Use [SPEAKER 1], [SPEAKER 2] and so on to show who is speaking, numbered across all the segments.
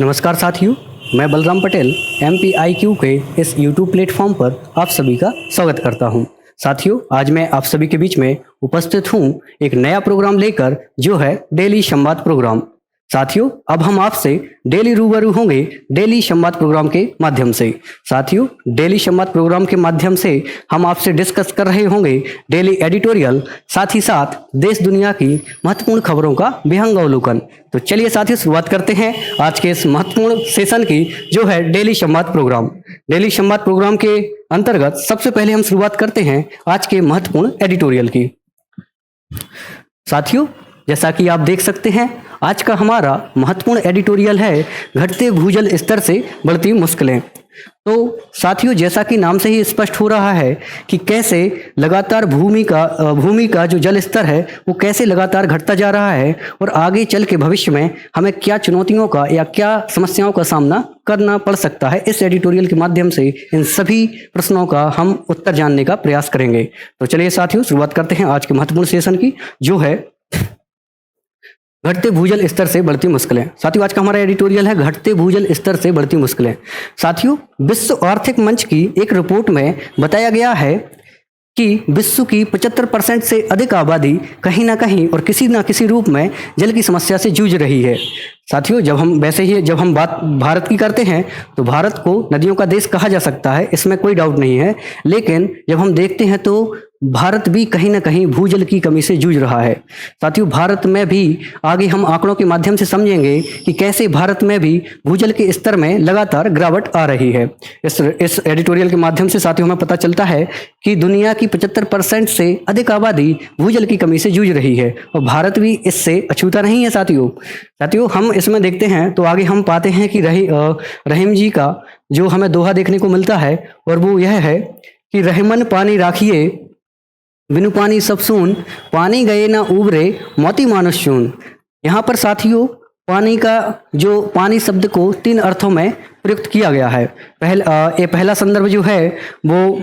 [SPEAKER 1] नमस्कार साथियों, मैं बलराम पटेल MPIQ के इस YouTube प्लेटफॉर्म पर आप सभी का स्वागत करता हूं। साथियों, आज मैं आप सभी के बीच में उपस्थित हूं एक नया प्रोग्राम लेकर, जो है डेली संवाद प्रोग्राम। साथियों, अब हम आपसे डेली रूबरू होंगे डेली संवाद प्रोग्राम के माध्यम से। साथियों, डेली संवाद प्रोग्राम के माध्यम से हम आपसे डिस्कस कर रहे होंगे डेली एडिटोरियल, साथ ही साथ देश दुनिया की महत्वपूर्ण खबरों का विहंगावलोकन। तो चलिए साथियों, शुरुआत करते हैं आज के इस महत्वपूर्ण सेशन की, जो है डेली संवाद प्रोग्राम। डेली संवाद प्रोग्राम के अंतर्गत सबसे पहले हम शुरुआत करते हैं आज के महत्वपूर्ण एडिटोरियल की। साथियों, जैसा कि आप देख सकते हैं, आज का हमारा महत्वपूर्ण एडिटोरियल है घटते भूजल स्तर से बढ़ती मुश्किलें। तो साथियों, जैसा कि नाम से ही स्पष्ट हो रहा है कि कैसे लगातार भूमि का जो जल स्तर है वो कैसे लगातार घटता जा रहा है, और आगे चल के भविष्य में हमें क्या चुनौतियों का या क्या समस्याओं का सामना करना पड़ सकता है। इस एडिटोरियल के माध्यम से इन सभी प्रश्नों का हम उत्तर जानने का प्रयास करेंगे। तो चलिए साथियों, शुरुआत करते हैं आज के महत्वपूर्ण सेशन की, जो है घटते भूजल स्तर से बढ़ती मुश्किलें। साथियों, आज का हमारा एडिटोरियल है घटते भूजल स्तर से बढ़ती मुश्किलें। साथियों, विश्व आर्थिक मंच की एक रिपोर्ट में बताया गया है कि विश्व की 75% से अधिक आबादी कहीं ना कहीं और किसी ना किसी रूप में जल की समस्या से जूझ रही है। साथियों, जब हम बात भारत की करते हैं तो भारत को नदियों का देश कहा जा सकता है, इसमें कोई डाउट नहीं है। लेकिन जब हम देखते हैं तो भारत भी कहीं ना कहीं भूजल की कमी से जूझ रहा है। साथियों, भारत में भी आगे हम आंकड़ों के माध्यम से समझेंगे कि कैसे भारत में भी भूजल के स्तर में लगातार गिरावट आ रही है। इस एडिटोरियल के माध्यम से साथियों हमें पता चलता है कि दुनिया की 75% से अधिक आबादी भूजल की कमी से जूझ रही है, और भारत भी इससे अछूता नहीं है। साथियों, हम इसमें देखते हैं तो आगे हम पाते हैं कि रहीम जी का जो हमें दोहा देखने को मिलता है, और वो यह है कि रहीमन पानी राखिए बिनु पानी सब सून, पानी गए ना उबरे मोती मानुष चून। यहाँ पर साथियों पानी शब्द को 3 अर्थों में प्रयुक्त किया गया है। पहला संदर्भ जो है वो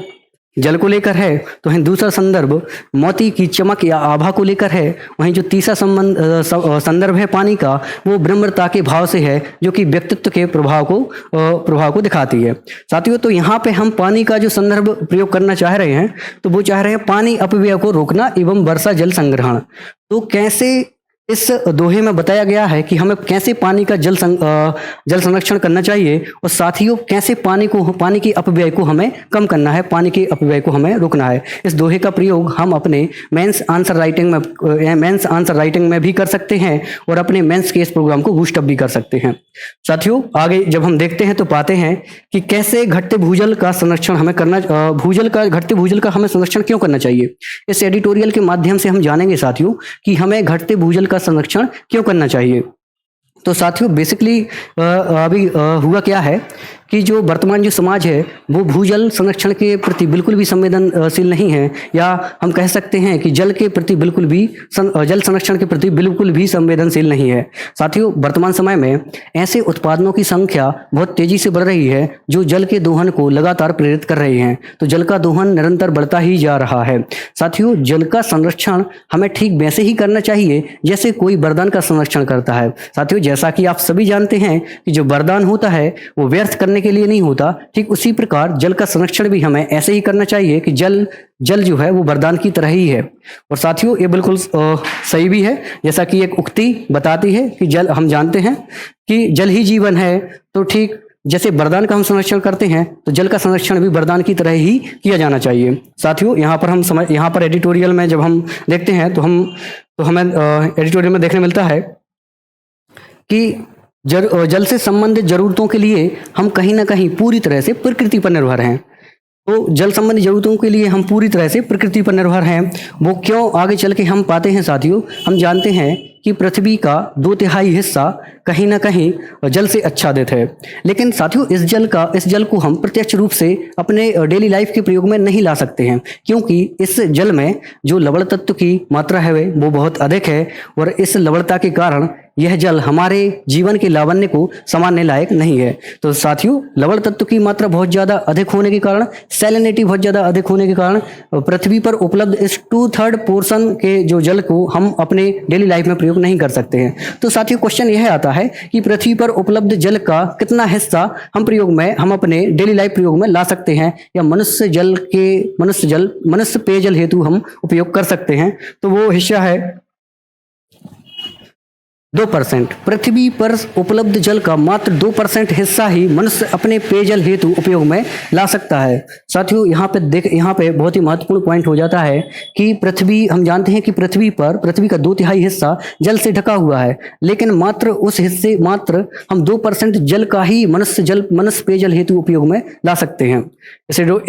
[SPEAKER 1] जल को लेकर है, तो वहीं दूसरा संदर्भ मोती की चमक या आभा को लेकर है। वहीं जो तीसरा संदर्भ है पानी का, वो ब्रह्मता के भाव से है, जो कि व्यक्तित्व के प्रभाव को दिखाती है। साथियों, तो यहाँ पे हम पानी का जो संदर्भ प्रयोग करना चाह रहे हैं, तो वो चाह रहे हैं पानी अपव्यय को रोकना एवं वर्षा जल संग्रहण। तो कैसे इस दोहे में बताया गया है कि हमें कैसे पानी का जल संरक्षण करना चाहिए, और साथियों कैसे पानी के अपव्यय को हमें कम करना है, पानी के अपव्यय को हमें रोकना है। इस दोहे का प्रयोग हम अपने मेंस आंसर राइटिंग में भी कर सकते हैं, और अपने मेंस के इस प्रोग्राम को बूस्ट अप भी कर सकते हैं। साथियों, आगे जब हम देखते हैं तो पाते हैं कि कैसे घटते भूजल का संरक्षण हमें करना, घटते भूजल का हमें संरक्षण क्यों करना चाहिए। इस एडिटोरियल के माध्यम से हम जानेंगे साथियों कि हमें घटते भूजल का संरक्षण क्यों करना चाहिए। तो साथियों, बेसिकली अभी हुआ क्या है कि जो वर्तमान जो समाज है वो भूजल संरक्षण के प्रति बिल्कुल भी संवेदनशील नहीं है, या हम कह सकते हैं कि जल संरक्षण के प्रति बिल्कुल भी संवेदनशील नहीं है। साथियों, वर्तमान समय में ऐसे उत्पादनों की संख्या बहुत तेजी से बढ़ रही है जो जल के दोहन को लगातार प्रेरित कर रही हैं। तो जल का दोहन निरंतर बढ़ता ही जा रहा है। साथियों, जल का संरक्षण हमें ठीक वैसे ही करना चाहिए जैसे कोई वरदान का संरक्षण करता है। साथियों, जैसा कि आप सभी जानते हैं कि जो वरदान होता है वो व्यर्थ करने के लिए नहीं होता, ठीक उसी प्रकार जल का संरक्षण भी हमें ऐसे ही करना चाहिए कि जल जो है वो वरदान की तरह ही है। और साथियों, ये बिल्कुल सही भी है, जैसा कि एक उक्ति बताती है कि जल, हम जानते हैं कि जल ही जीवन है। तो ठीक जैसे वरदान का हम संरक्षण करते हैं, तो जल का संरक्षण भी वरदान की तरह ही किया जाना चाहिए। साथियों, यहाँ पर एडिटोरियल में जब हम देखते हैं तो हमें एडिटोरियल में देखने मिलता है कि जल से संबंधित जरूरतों के लिए हम कहीं ना कहीं पूरी तरह से प्रकृति पर निर्भर हैं। तो जल संबंधी जरूरतों के लिए हम पूरी तरह से प्रकृति पर निर्भर हैं। वो क्यों, आगे चल के हम पाते हैं साथियों, हम जानते हैं कि पृथ्वी का 2/3 हिस्सा कहीं ना कहीं जल से आच्छादित है। लेकिन साथियों, इस जल को हम प्रत्यक्ष रूप से अपने डेली लाइफ के प्रयोग में नहीं ला सकते हैं, क्योंकि इस जल में जो लवण तत्व की मात्रा है वो बहुत अधिक है, और इस लवणता के कारण यह जल हमारे जीवन के लावण्य को समानने लायक नहीं है। तो साथियों, लवण तत्व की मात्रा बहुत ज़्यादा अधिक होने के कारण, सैलिनिटी बहुत ज़्यादा अधिक होने के कारण पृथ्वी पर उपलब्ध इस 2/3 पोर्शन के जो जल को हम अपने डेली लाइफ में प्रयोग नहीं कर सकते हैं। तो साथियों, क्वेश्चन यह आता है कि पृथ्वी पर उपलब्ध जल का कितना हिस्सा हम अपने डेली लाइफ प्रयोग में ला सकते हैं, या मनुष्य पेयजल हेतु हम उपयोग कर सकते हैं। तो वो हिस्सा है 2%। पृथ्वी पर उपलब्ध जल का मात्र 2% हिस्सा ही मनुष्य अपने पेयजल हेतु उपयोग में ला सकता है। साथियों, यहाँ पे बहुत ही महत्वपूर्ण पॉइंट हो जाता है कि हम जानते हैं कि पृथ्वी का 2/3 हिस्सा जल से ढका हुआ है, लेकिन मात्र हम 2% जल का ही मनुष्य पेयजल हेतु उपयोग में ला सकते हैं।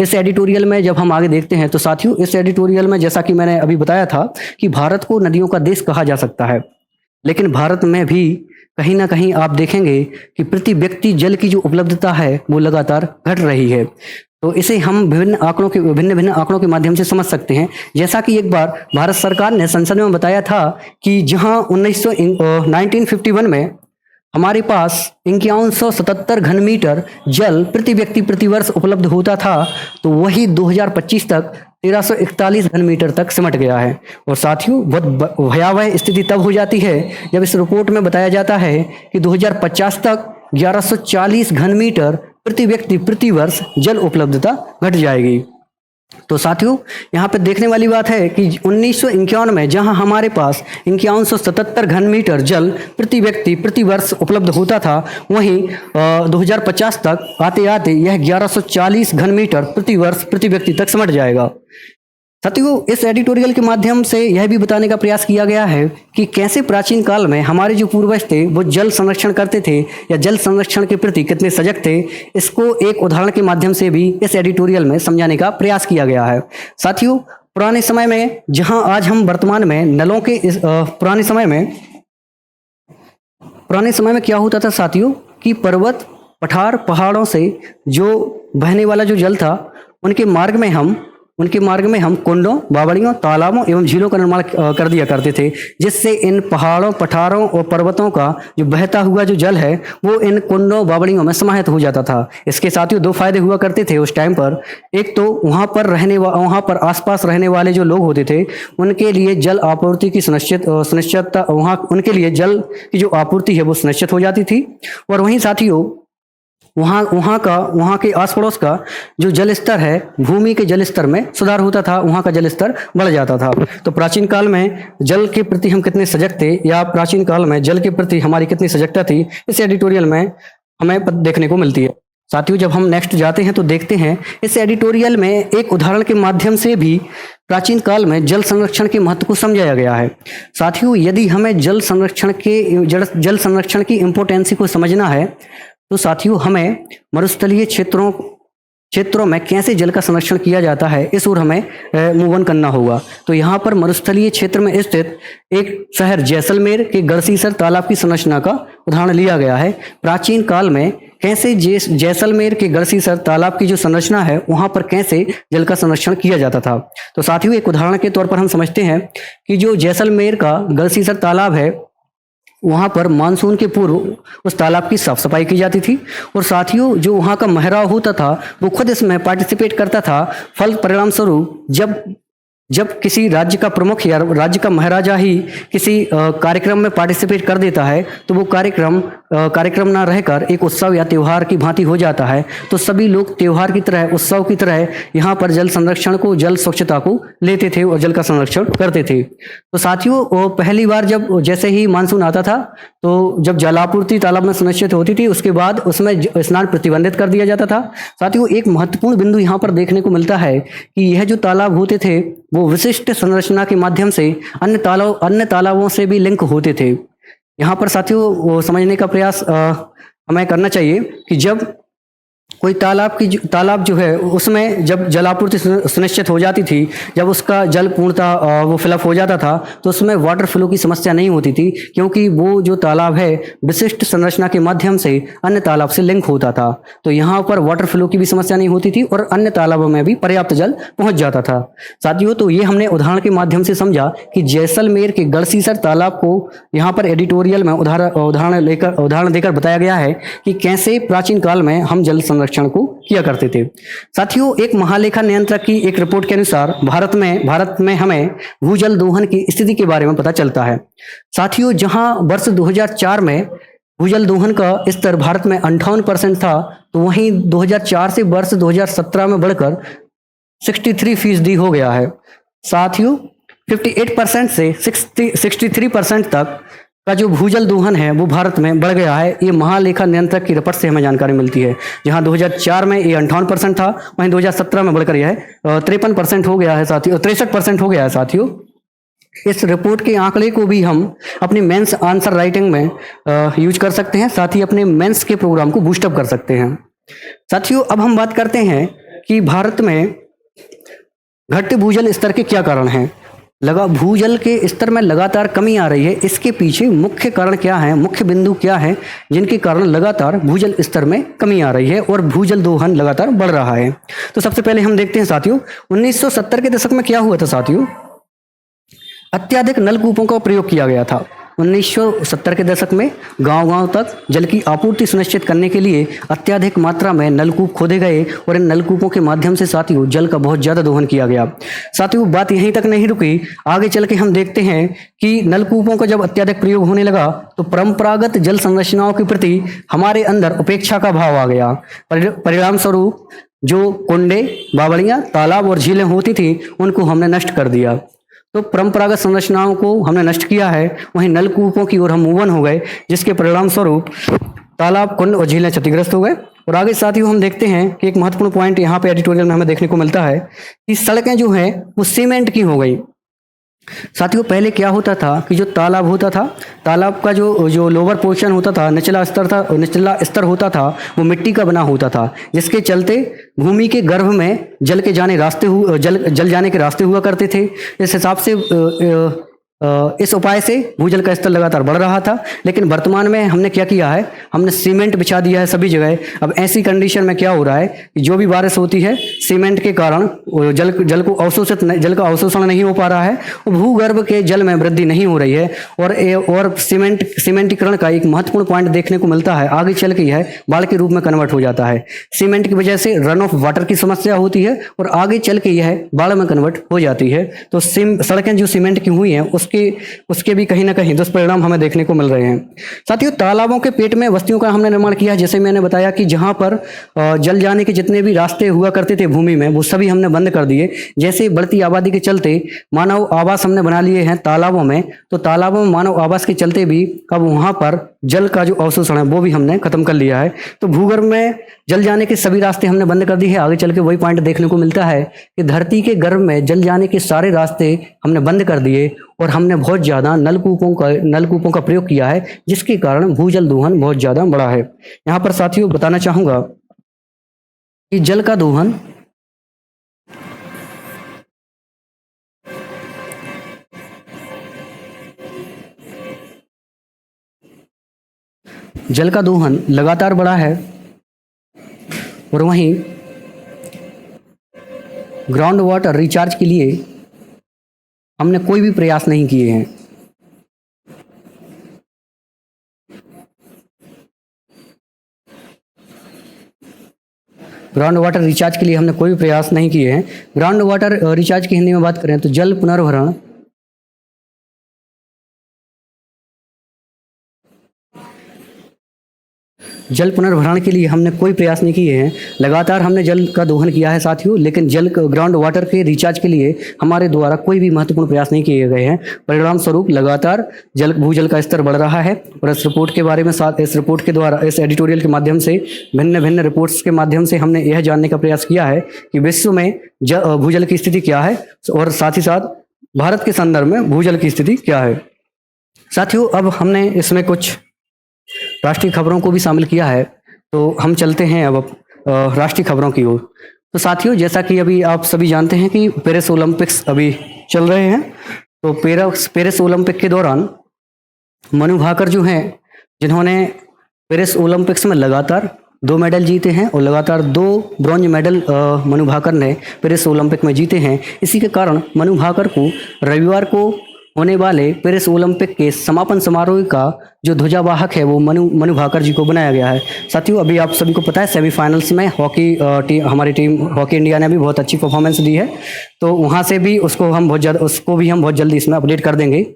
[SPEAKER 1] इस एडिटोरियल में जब हम आगे देखते हैं तो साथियों, इस एडिटोरियल में जैसा कि मैंने अभी बताया था कि भारत को नदियों का देश कहा जा सकता है, लेकिन भारत में भी कहीं ना कहीं आप देखेंगे कि प्रति व्यक्ति जल की जो उपलब्धता है वो लगातार घट रही है। तो इसे हम भिन्न आंकड़ों के माध्यम से समझ सकते हैं। जैसा कि एक बार भारत सरकार ने संसद में बताया था कि जहां 1951 में हमारे पास 5177 घन मीटर जल प्रति व्यक्ति प्रति वर्ष उपलब्ध होता था, तो वही 2025 तक 1341 घन मीटर तक सिमट गया है। और साथियों, बहुत भयावह स्थिति तब हो जाती है जब इस रिपोर्ट में बताया जाता है कि 2050 तक 1140 घन मीटर प्रति व्यक्ति प्रति वर्ष जल उपलब्धता घट जाएगी। तो साथियों, यहाँ पे देखने वाली बात है कि 1951 में जहां हमारे पास 5177 घन मीटर जल प्रति व्यक्ति प्रति वर्ष उपलब्ध होता था, वहीं 2050 तक आते आते यह 1140 घन मीटर प्रति वर्ष प्रति व्यक्ति तक सिमट जाएगा। साथियों, इस एडिटोरियल के माध्यम से यह भी बताने का प्रयास किया गया है कि कैसे प्राचीन काल में हमारे जो पूर्वज थे वो जल संरक्षण करते थे या जल संरक्षण के प्रति कितने सजग थे, इसको एक उदाहरण के माध्यम से भी इस एडिटोरियल में समझाने का प्रयास किया गया है। साथियों, पुराने समय में जहां आज हम वर्तमान में नलों के पुराने समय में क्या होता था साथियों कि पर्वत, पठार, पहाड़ों से जो बहने वाला जो जल था उनके मार्ग में हम कुंडों, बावड़ियों, तालाबों एवं झीलों का निर्माण कर दिया करते थे, जिससे इन पहाड़ों, पठारों और पर्वतों का जो बहता हुआ जो जल है वो इन कुंडों, बावड़ियों में समाहित हो जाता था। इसके साथियों 2 फायदे हुआ करते थे उस टाइम पर। एक तो वहाँ पर आसपास रहने वाले जो लोग होते थे उनके लिए जल आपूर्ति की सुनिश्चितता, उनके लिए जल की जो आपूर्ति है वो सुनिश्चित हो जाती थी। और वहीं साथियों वहाँ के आस पड़ोस का जो जल स्तर है, भूमि के जल स्तर में सुधार होता था, वहाँ का जल स्तर बढ़ जाता था। तो प्राचीन काल में जल के प्रति हम कितने सजग थे, या प्राचीन काल में जल के प्रति हमारी कितनी सजगता थी, इस एडिटोरियल में हमें देखने को मिलती है। साथियों, जब हम नेक्स्ट जाते हैं तो देखते हैं इस एडिटोरियल में एक उदाहरण के माध्यम से भी प्राचीन काल में जल संरक्षण के महत्व को समझाया गया है। साथियों, यदि हमें जल संरक्षण की इम्पोर्टेंसी को समझना है तो साथियों हमें मरुस्थलीय क्षेत्रों में कैसे जल का संरक्षण किया जाता है इस ओर हमें मूव ऑन करना होगा। तो यहाँ पर मरुस्थलीय क्षेत्र में स्थित एक शहर जैसलमेर के गढ़सीसर तालाब की संरचना का उदाहरण लिया गया है। प्राचीन काल में कैसे जैसलमेर के गढ़सीसर तालाब की जो संरचना है वहाँ पर कैसे जल का संरक्षण किया जाता था। तो साथियों, एक उदाहरण के तौर पर हम समझते हैं कि जो जैसलमेर का गढ़सीसर तालाब है वहाँ पर मानसून के पूर्व उस तालाब की साफ सफाई की जाती थी, और साथियों जो वहाँ का महराव होता था वो खुद इसमें पार्टिसिपेट करता था। फल परिणाम स्वरूप जब किसी राज्य का प्रमुख या राज्य का महाराजा ही किसी कार्यक्रम में पार्टिसिपेट कर देता है तो वो कार्यक्रम ना रहकर एक उत्सव या त्यौहार की भांति हो जाता है। तो सभी लोग त्यौहार की तरह, उत्सव की तरह यहाँ पर जल संरक्षण को, जल स्वच्छता को लेते थे और जल का संरक्षण करते थे। तो साथियों, पहली बार जैसे ही मानसून आता था तो जब जलापूर्ति तालाब में सुनिश्चित होती थी उसके बाद उसमें स्नान प्रतिबंधित कर दिया जाता था। साथियों, एक महत्वपूर्ण बिंदु यहाँ पर देखने को मिलता है कि यह जो तालाब होते थे वो विशिष्ट संरचना के माध्यम से अन्य तालाबों से भी लिंक होते थे। यहाँ पर साथियों वो समझने का प्रयास हमें करना चाहिए कि जब कोई तालाब जो है उसमें जब जलापूर्ति सुनिश्चित हो जाती थी, जब उसका जल पूर्णतः वो फिलअप हो जाता था, तो उसमें वाटर फ्लो की समस्या नहीं होती थी, क्योंकि वो जो तालाब है विशिष्ट संरचना के माध्यम से अन्य तालाब से लिंक होता था। तो यहाँ पर वाटर फ्लो की भी समस्या नहीं होती थी और अन्य तालाबों में भी पर्याप्त जल पहुंच जाता था। साथियों, तो ये हमने उदाहरण के माध्यम से समझा कि जैसलमेर के गढ़सीसर तालाब को यहाँ पर एडिटोरियल में उदाहरण देकर बताया गया है कि कैसे प्राचीन काल में हम जल संरक्षण को किया करते थे। साथियों, एक महालेखा नियंत्रक की एक रिपोर्ट के अनुसार भारत में हमें भूजल दोहन की स्थिति के बारे में पता चलता है। साथियों, जहां वर्ष 2004 में भूजल दोहन का स्तर भारत में 58% था, तो वहीं 2004 से वर्ष 2017 में बढ़कर 63% हो गया है। साथियों, 58% से 63% तक का जो भूजल दोहन है वो भारत में बढ़ गया है। ये महालेखा नियंत्रक की रिपोर्ट से हमें जानकारी मिलती है। जहां 2004 में ये 58% था, वहीं 2017 में बढ़कर यह 53% हो गया है साथियों, 63% हो गया है साथियों। इस रिपोर्ट के आंकड़े को भी हम अपनी मेंस आंसर राइटिंग में यूज कर सकते हैं, साथ ही अपने मेंस के प्रोग्राम को बूस्टअप कर सकते हैं। साथियों, अब हम बात करते हैं कि भारत में घटते भूजल स्तर के क्या कारण हैं। भूजल के स्तर में लगातार कमी आ रही है, इसके पीछे मुख्य कारण क्या है, मुख्य बिंदु क्या है जिनके कारण लगातार भूजल स्तर में कमी आ रही है और भूजल दोहन लगातार बढ़ रहा है। तो सबसे पहले हम देखते हैं साथियों, 1970 के दशक में क्या हुआ था साथियों। अत्याधिक नलकूपों का प्रयोग किया गया था। 1970 के दशक में गांव-गांव तक जल की आपूर्ति सुनिश्चित करने के लिए अत्याधिक मात्रा में नलकूप खोदे गए और इन नलकूपों के माध्यम से साथियों जल का बहुत ज़्यादा दोहन किया गया। साथियों, बात यहीं तक नहीं रुकी, आगे चल के हम देखते हैं कि नलकूपों का जब अत्याधिक प्रयोग होने लगा तो परंपरागत जल संरचनाओं के प्रति हमारे अंदर उपेक्षा का भाव आ गया। परिणाम स्वरूप जो कुंडे, बावड़ियाँ, तालाब और झीलें होती थी उनको हमने नष्ट कर दिया। तो परंपरागत संरचनाओं को हमने नष्ट किया है, वहीं नलकूपों की ओर हम मूव ऑन हो गए, जिसके परिणाम स्वरूप तालाब, कुंड और झीलें क्षतिग्रस्त हो गए। और आगे साथियों हम देखते हैं कि एक महत्वपूर्ण पॉइंट यहाँ पे एडिटोरियल में हमें देखने को मिलता है कि सड़कें जो हैं वो सीमेंट की हो गई। साथियों, पहले क्या होता था कि जो तालाब होता था, तालाब का जो लोअर पोर्शन होता था, निचला स्तर होता था, वो मिट्टी का बना होता था, जिसके चलते भूमि के गर्भ में जल जाने के रास्ते हुआ करते थे। इस हिसाब से इस उपाय से भूजल का स्तर लगातार बढ़ रहा था। लेकिन वर्तमान में हमने क्या किया है, हमने सीमेंट बिछा दिया है सभी जगह। अब ऐसी कंडीशन में क्या हो रहा है कि जो भी बारिश होती है सीमेंट के कारण जल का अवशोषण नहीं हो पा रहा है और भूगर्भ के जल में वृद्धि नहीं हो रही है। और सीमेंटीकरण का एक महत्वपूर्ण पॉइंट देखने को मिलता है, आगे चल के यह बाढ़ के रूप में कन्वर्ट हो जाता है। सीमेंट की वजह से रन ऑफ वाटर की समस्या होती है और आगे चल के यह बाढ़ में कन्वर्ट हो जाती है। तो सड़कें जो सीमेंट की हुई हैं उसके भी कहीं ना कहीं दुष्परिणाम हमें देखने को मिल रहे हैं। साथियों, तालाबों के पेट में बस्तियों का हमने निर्माण किया है। जैसे मैंने बताया कि जहां पर जल जाने के जितने भी रास्ते हुआ करते थे भूमि में, वो सभी हमने बंद कर दिए। जैसे बढ़ती आबादी के चलते मानव आवास हमने बना लिए हैं तालाबों में, तो तालाबों में मानव आवास के चलते भी अब वहां पर जल का जो अवशोषण है वो भी हमने खत्म कर लिया है। तो भूगर्भ में जल जाने के सभी रास्ते हमने बंद कर दिए हैं। आगे चल के वही पॉइंट देखने को मिलता है कि धरती के गर्भ में जल जाने के सारे रास्ते हमने बंद कर दिए और हमने बहुत ज़्यादा नलकूपों का प्रयोग किया है, जिसके कारण भूजल दोहन बहुत ज़्यादा बढ़ा है। यहाँ पर साथियों बताना चाहूँगा कि जल का दोहन लगातार बढ़ा है और वहीं ग्राउंड वाटर रिचार्ज के लिए हमने कोई भी प्रयास नहीं किए हैं। ग्राउंड वाटर रिचार्ज के लिए हमने कोई भी प्रयास नहीं किए हैं। ग्राउंड वाटर रिचार्ज की हिंदी में बात करें तो जल पुनर्भरण के लिए हमने कोई प्रयास नहीं किए हैं। लगातार हमने जल का दोहन किया है साथियों, लेकिन ग्राउंड वाटर के रिचार्ज के लिए हमारे द्वारा कोई भी महत्वपूर्ण प्रयास नहीं किए गए हैं। परिणाम स्वरूप लगातार भूजल का स्तर बढ़ रहा है। और इस रिपोर्ट के बारे में इस रिपोर्ट के द्वारा, इस एडिटोरियल के माध्यम से, भिन्न भिन्न रिपोर्ट्स के माध्यम से हमने यह जानने का प्रयास किया है कि विश्व में भूजल की स्थिति क्या है और साथ ही साथ भारत के संदर्भ में भूजल की स्थिति क्या है। साथियों, अब हमने इसमें कुछ राष्ट्रीय खबरों को भी शामिल किया है, तो हम चलते हैं अब राष्ट्रीय खबरों की ओर। तो साथियों, जैसा कि अभी आप सभी जानते हैं कि पेरिस ओलंपिक्स अभी चल रहे हैं। तो पेरिस ओलंपिक के दौरान मनु भाकर जो हैं, जिन्होंने पेरिस ओलंपिक्स में लगातार 2 मेडल जीते हैं और लगातार 2 ब्रॉन्ज मेडल मनु भाकर ने पेरिस ओलंपिक में जीते हैं। इसी के कारण मनु भाकर को रविवार को होने वाले पेरिस ओलंपिक के समापन समारोह का जो ध्वजावाहक है वो मनु भाकर जी को बनाया गया है। साथियों, अभी आप सभी को पता है सेमीफाइनल्स में हमारी टीम हॉकी इंडिया ने भी बहुत अच्छी परफॉर्मेंस दी है। तो वहाँ से भी उसको हम बहुत जल्दी इसमें अपडेट कर देंगे।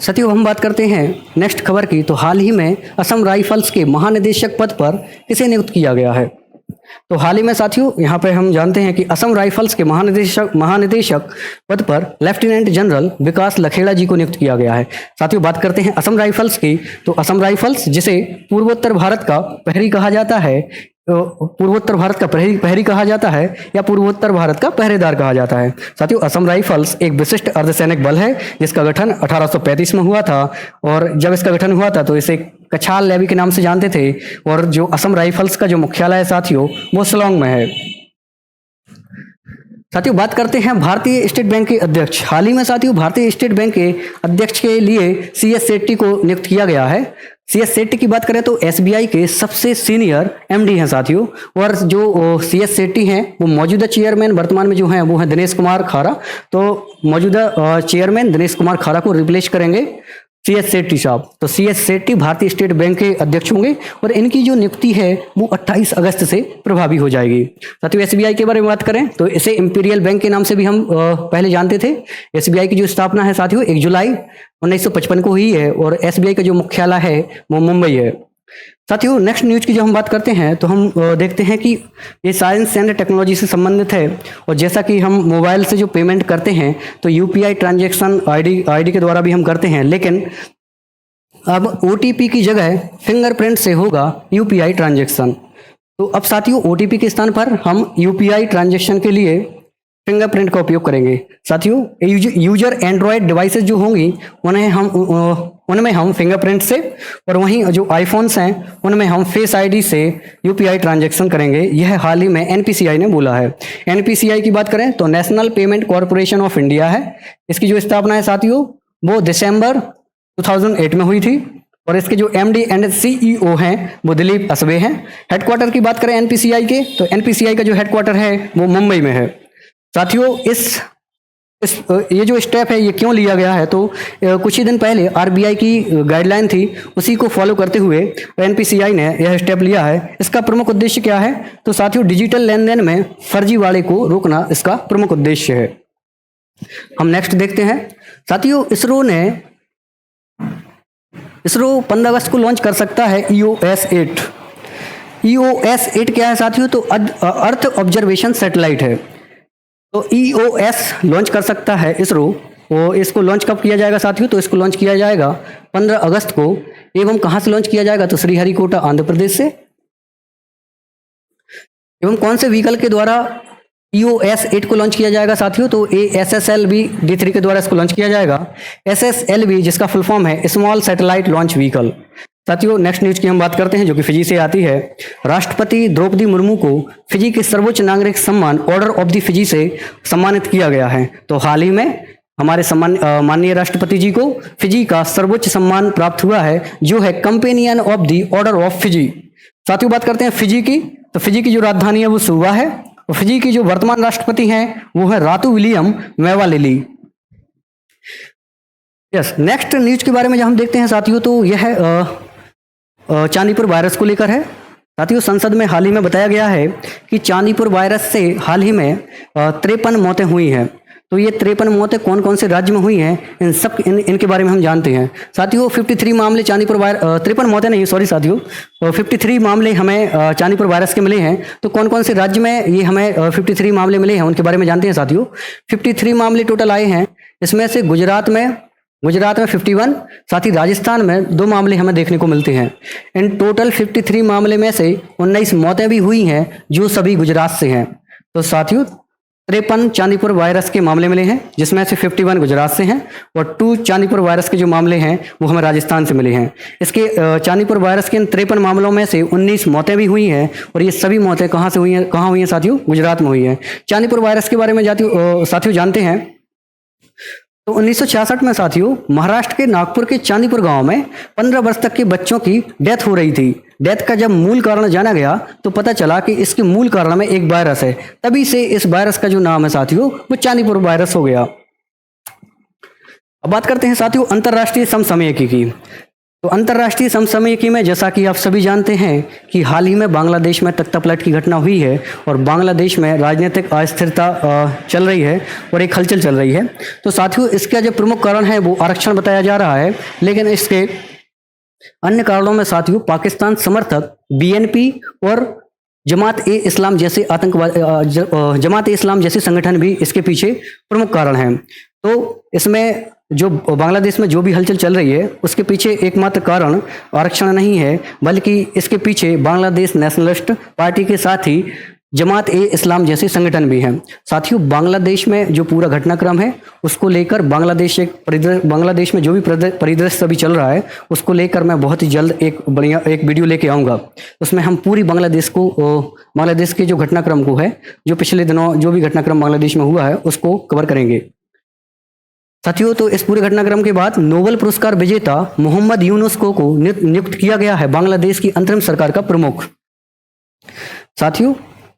[SPEAKER 1] साथियों, हम बात करते हैं नेक्स्ट खबर की। तो हाल ही में असम राइफल्स के महानिदेशक पद पर किसे नियुक्त किया गया है? तो हाल ही में साथियों, यहाँ पे हम जानते हैं कि असम राइफल्स के महानिदेशक पद पर लेफ्टिनेंट जनरल विकास लखेड़ा जी को नियुक्त किया गया है। साथियों, बात करते हैं असम राइफल्स की। तो असम राइफल्स, जिसे पूर्वोत्तर भारत का प्रहरी कहा जाता है, पूर्वोत्तर भारत का प्रहरी कहा जाता है या पूर्वोत्तर भारत का पहरेदार कहा जाता है। साथियों, असम राइफल्स एक विशिष्ट अर्धसैनिक बल है जिसका गठन 1835 में हुआ था। और जब इसका गठन हुआ था तो इसे कछाल लेवी के नाम से जानते थे। और जो असम राइफल्स का जो मुख्यालय है साथियों, वो शिलांग में है। साथियों, बात करते हैं भारतीय स्टेट बैंक के अध्यक्ष। हाल ही में साथियों, भारतीय स्टेट बैंक के अध्यक्ष के लिए CS सेट्टी को नियुक्त किया गया है। CS सेट्टी की बात करें तो SBI के सबसे सीनियर MD हैं साथियों। और जो CS सेट्टी हैं वो मौजूदा चेयरमैन वर्तमान में जो हैं वो हैं दिनेश कुमार खारा। तो मौजूदा चेयरमैन दिनेश कुमार खारा को रिप्लेस करेंगे CS सेट्टी साहब। तो CS सेट्टी भारतीय स्टेट बैंक के अध्यक्ष होंगे और इनकी जो नियुक्ति है वो 28 अगस्त से प्रभावी हो जाएगी। साथियों, SBI के बारे में बात करें तो इसे इंपीरियल बैंक के नाम से भी हम पहले जानते थे। SBI की जो स्थापना है साथियों 1 जुलाई 1955 को हुई है और SBI का जो मुख्यालय है वो मुंबई है। साथियों, नेक्स्ट न्यूज की जो हम बात करते हैं तो हम देखते हैं कि ये साइंस एंड टेक्नोलॉजी से संबंधित है। और जैसा कि हम मोबाइल से जो पेमेंट करते हैं तो UPI ट्रांजैक्शन ID के द्वारा भी हम करते हैं, लेकिन अब OTP की जगह फिंगरप्रिंट से होगा UPI ट्रांजैक्शन। तो अब साथियों, OTP के स्थान पर हम UPI ट्रांजैक्शन के लिए फिंगरप्रिंट का उपयोग करेंगे। साथियों, यूजर एंड्रॉयड डिवाइसेस जो होंगी उनमें हम फिंगरप्रिंट से, और वहीं जो आईफोन्स हैं उनमें हम फेस ID से UPI ट्रांजैक्शन करेंगे। यह हाल ही में NPCI ने बोला है। NPCI की बात करें तो national payment corporation of India है। इसकी जो स्थापना है साथियों वो दिसंबर 2008 में हुई थी और इसके जो MD एंड CEO हैं वो दिलीप असबे हैं। हेडक्वार्टर की बात करें NPCI के तो NPCI का जो हेडक्वार्टर है वो मुंबई में है। साथियों, ये जो स्टेप है ये क्यों लिया गया है तो कुछ ही दिन पहले RBI की गाइडलाइन थी, उसी को फॉलो करते हुए NPCI ने यह स्टेप लिया है। इसका प्रमुख उद्देश्य क्या है तो साथियों, डिजिटल लेन देन में फर्जीवाड़े को रोकना इसका प्रमुख उद्देश्य है। हम नेक्स्ट देखते हैं। साथियों, इसरो 15 अगस्त को लॉन्च कर सकता है EOS 8। EOS 8 क्या है साथियों? तो अर्थ ऑब्जर्वेशन सैटेलाइट है। तो EOS लॉन्च कर सकता है इसरो। और इसको लॉन्च कब किया जाएगा साथियों? तो इसको लॉन्च किया जाएगा 15 अगस्त को। एवं कहाँ से लॉन्च किया जाएगा? तो श्रीहरिकोटा आंध्र प्रदेश से। एवं कौन से व्हीकल के द्वारा EOS 8 को लॉन्च किया जाएगा साथियों? तो SSLV D3 के द्वारा इसको लॉन्च किया जाएगा। SSLV जिसका फुल फॉर्म है स्मॉल सैटेलाइट लॉन्च व्हीकल। साथियों, नेक्स्ट न्यूज की हम बात करते हैं जो कि फिजी से आती है। राष्ट्रपति द्रौपदी मुर्मू को फिजी के सर्वोच्च नागरिक सम्मान ऑर्डर ऑफ द फिजी से सम्मानित किया गया है। तो हाल ही में हमारे माननीय राष्ट्रपति जी को फिजी का सर्वोच्च सम्मान प्राप्त हुआ है जो है companion of the order of Fiji. साथियों, बात करते हैं फिजी की। तो फिजी की जो राजधानी है वो सुवा है और फिजी की जो वर्तमान राष्ट्रपति हैं वो है Ratu William Mewalili. Yes, next news के बारे में जब हम देखते हैं साथियों तो यह चांदीपुर वायरस को लेकर है। साथियों, संसद में हाल ही में बताया गया है कि चांदीपुर वायरस से हाल ही में 53 मौतें हुई हैं। तो ये 53 मौतें कौन कौन से राज्य में हुई हैं इनके बारे में हम जानते हैं। साथियों, 53 मामले चांदीपुर वायरस 53 मौतें नहीं, सॉरी साथियों, 53 मामले हमें चांदीपुर वायरस के मिले हैं। तो कौन कौन से राज्य में ये हमें 53 मामले मिले हैं उनके बारे में जानते हैं साथियों। 53 मामले टोटल आए हैं। इसमें से गुजरात में 51, साथ ही राजस्थान में 2 मामले हमें देखने को मिलते हैं। इन टोटल 53 मामले में से 19 मौतें भी हुई हैं जो सभी गुजरात से हैं। तो साथियों, 53 चांदीपुर वायरस के मामले मिले हैं, जिसमें से 51 गुजरात से हैं और 2 चांदीपुर वायरस के जो मामले हैं वो हमें राजस्थान से मिले हैं। इसके चांदीपुर वायरस के इन 53 मामलों में से 19 मौतें भी हुई हैं और ये सभी मौतें कहाँ से हुई हैं, कहाँ हुई हैं साथियों? गुजरात में हुई हैं। चांदीपुर वायरस के बारे में साथियों जानते हैं तो 1966 में साथियों महाराष्ट्र के नागपुर के चांदीपुर गांव में 15 वर्ष तक के बच्चों की डेथ हो रही थी। डेथ का जब मूल कारण जाना गया तो पता चला कि इसके मूल कारण में एक वायरस है। तभी से इस वायरस का जो नाम है साथियों वो चांदीपुर वायरस हो गया। अब बात करते हैं साथियों अंतर्राष्ट्रीय समसामयिकी की। तो अंतर्राष्ट्रीय समसामयिकी में जैसा कि आप सभी जानते हैं कि हाल ही में बांग्लादेश में तख्तापलट की घटना हुई है और बांग्लादेश में राजनीतिक अस्थिरता चल रही है और एक हलचल चल रही है। तो साथियों इसका जो प्रमुख कारण है वो आरक्षण बताया जा रहा है, लेकिन इसके अन्य कारणों में साथियों पाकिस्तान समर्थक बीएनपी और जमात ए इस्लाम जैसे जमात ए इस्लाम जैसे संगठन भी इसके पीछे प्रमुख कारण हैं। तो इसमें जो बांग्लादेश में जो भी हलचल चल रही है उसके पीछे एकमात्र कारण आरक्षण नहीं है, बल्कि इसके पीछे बांग्लादेश नेशनलिस्ट पार्टी के साथ ही जमात ए इस्लाम जैसे संगठन भी हैं। साथियों बांग्लादेश में जो पूरा घटनाक्रम है उसको लेकर बांग्लादेश में जो भी परिदृश्य अभी चल रहा है उसको लेकर मैं बहुत ही जल्द एक वीडियो लेके आऊँगा। उसमें हम पूरी बांग्लादेश के जो घटनाक्रम को है, जो पिछले दिनों जो भी घटनाक्रम बांग्लादेश में हुआ है उसको कवर करेंगे। साथियों तो इस पूरे घटनाक्रम के बाद नोबेल पुरस्कार विजेता मोहम्मद यूनुस को नियुक्त किया गया है बांग्लादेश की अंतरिम सरकार का प्रमुख। साथियों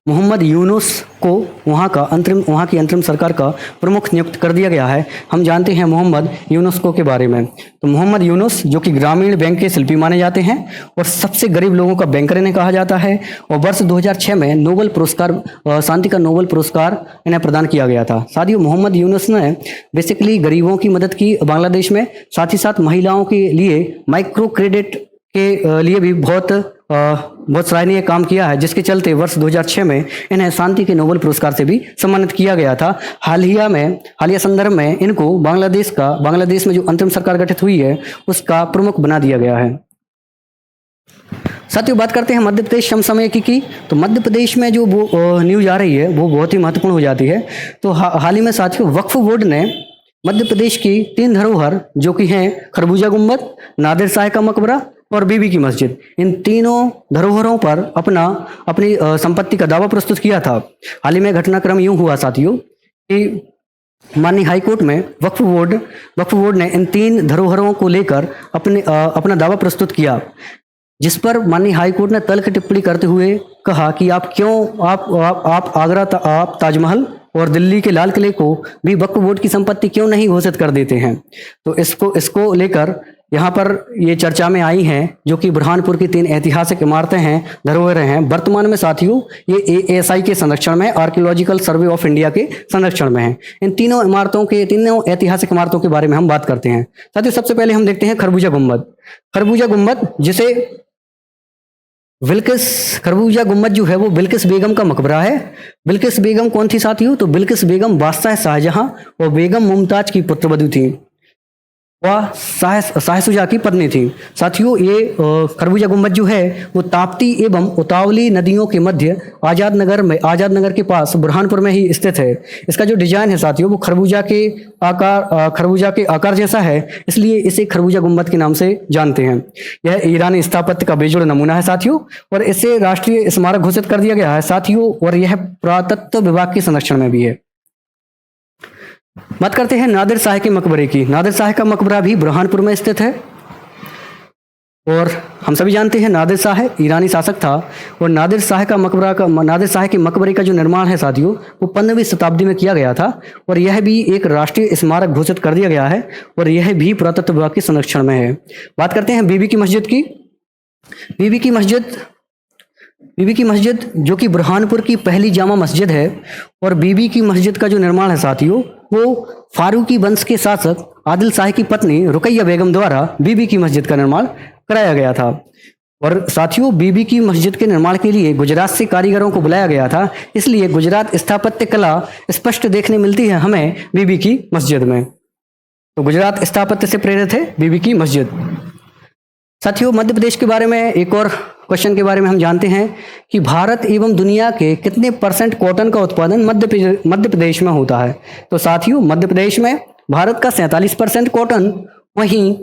[SPEAKER 1] मोहम्मद यूनुस को वहाँ की अंतरिम सरकार का प्रमुख नियुक्त कर दिया गया है। हम जानते हैं मोहम्मद यूनुस को के बारे में। तो मोहम्मद यूनुस जो कि ग्रामीण बैंक के शिल्पी माने जाते हैं और सबसे गरीब लोगों का बैंकर इन्हें कहा जाता है और वर्ष 2006 में नोबेल पुरस्कार शांति का नोबेल पुरस्कार इन्हें प्रदान किया गया था। साथियों मोहम्मद यूनुस ने बेसिकली गरीबों की मदद की बांग्लादेश में, साथ ही साथ महिलाओं के लिए माइक्रो क्रेडिट के लिए भी बहुत सराहनीय काम किया है, जिसके चलते वर्ष 2006 में इन्हें शांति के नोबेल पुरस्कार से भी सम्मानित किया गया था। हालिया संदर्भ में इनको बांग्लादेश में जो अंतरिम सरकार गठित हुई है उसका प्रमुख बना दिया गया है। साथियों बात करते हैं मध्य प्रदेश समसामयिकी की। तो मध्य प्रदेश में जो न्यूज आ रही है वो बहुत ही महत्वपूर्ण हो जाती है। तो हाल ही में साथियों वक्फ बोर्ड ने मध्य प्रदेश की 3 धरोहर जो कि हैं खरबूजा गुम्बद, नादिर शाह का मकबरा और बीबी की मस्जिद, इन तीनों धरोहरों पर अपनी संपत्ति का दावा प्रस्तुत किया था। हाल ही में घटनाक्रम यूं हुआ साथियों कि माननीय हाईकोर्ट में वक्फ बोर्ड ने इन 3 धरोहरों को लेकर अपना दावा प्रस्तुत किया, जिस पर माननीय हाईकोर्ट ने तल्ख टिप्पणी करते हुए कहा कि आप आगरा आप ताजमहल और दिल्ली के लाल किले को भी वक्फ बोर्ड की संपत्ति क्यों नहीं घोषित कर देते हैं। तो इसको लेकर यहाँ पर ये चर्चा में आई हैं, जो कि बुरहानपुर की 3 ऐतिहासिक इमारतें हैं, धरोहरें हैं। वर्तमान में साथियों ये ASI के संरक्षण में, आर्कियोलॉजिकल सर्वे ऑफ इंडिया के संरक्षण में है। इन तीनों ऐतिहासिक इमारतों के बारे में हम बात करते हैं। साथियों सबसे पहले हम देखते हैं खरबूजा गुम्बद जिसे खरबूजा गुम्बद जो है वो बिल्किस बेगम का मकबरा है। बिल्किस बेगम कौन थी साथियों? तो बिल्किस बेगम बादशाह शाहजहां और बेगम मुमताज की पुत्रवधू थी, वह शाह शुजा की पत्नी थी। साथियों ये खरबूजा गुम्बद जो है वो ताप्ती एवं उतावली नदियों के मध्य आजाद नगर के पास बुरहानपुर में ही स्थित है। इसका जो डिजाइन है साथियों वो खरबूजा के आकार जैसा है, इसलिए इसे खरबूजा गुम्बद के नाम से जानते हैं। यह ईरानी स्थापत्य का बेजोड़ नमूना है साथियों और इसे राष्ट्रीय स्मारक घोषित कर दिया गया है साथियों, और यह पुरातत्व विभाग के संरक्षण में भी है। बात करते हैं नादिर शाह के मकबरे की। नादिर शाह का मकबरा भी बुरहानपुर में स्थित है और हम सभी जानते हैं नादिर शाह ईरानी शासक था और नादिर शाह के मकबरे का जो निर्माण है साथियों वो 15वीं शताब्दी में किया गया था और यह भी एक राष्ट्रीय स्मारक घोषित कर दिया गया है और यह भी पुरातत्व विभाग के संरक्षण में है। बात करते हैं बीबी की मस्जिद की। बीबी की मस्जिद जो कि बुरहानपुर की पहली जामा मस्जिद है और बीबी की मस्जिद का जो निर्माण है साथियों वो फारूकी वंश के शासक आदिल शाह की पत्नी रुकैया बेगम द्वारा बीबी की मस्जिद का निर्माण कराया गया था। और साथियों बीबी की मस्जिद के निर्माण के लिए गुजरात से कारीगरों को बुलाया गया था, इसलिए गुजरात स्थापत्य कला स्पष्ट देखने मिलती है हमें बीबी की मस्जिद में। तो गुजरात स्थापत्य से प्रेरित है बीबी की मस्जिद। साथियों, मध्य प्रदेश के बारे में एक और क्वेश्चन के बारे में हम जानते हैं कि भारत एवं दुनिया के कितने % कॉटन का उत्पादन मध्य प्रदेश में होता है। तो साथियों, मध्य प्रदेश में भारत का 47% कॉटन, वहीं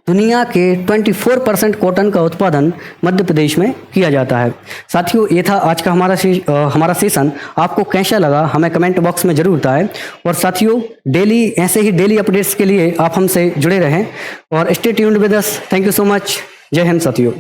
[SPEAKER 1] दुनिया के 24% कॉटन का उत्पादन मध्य प्रदेश में किया जाता है। साथियों, ये था आज का हमारा सेशन। आपको कैसा लगा हमें कमेंट बॉक्स में जरूर बताएं। और साथियों, ऐसे ही डेली अपडेट्स के लिए आप हमसे जुड़े रहें और stay tuned with us. Thank you so much. जय हिंद साथियों।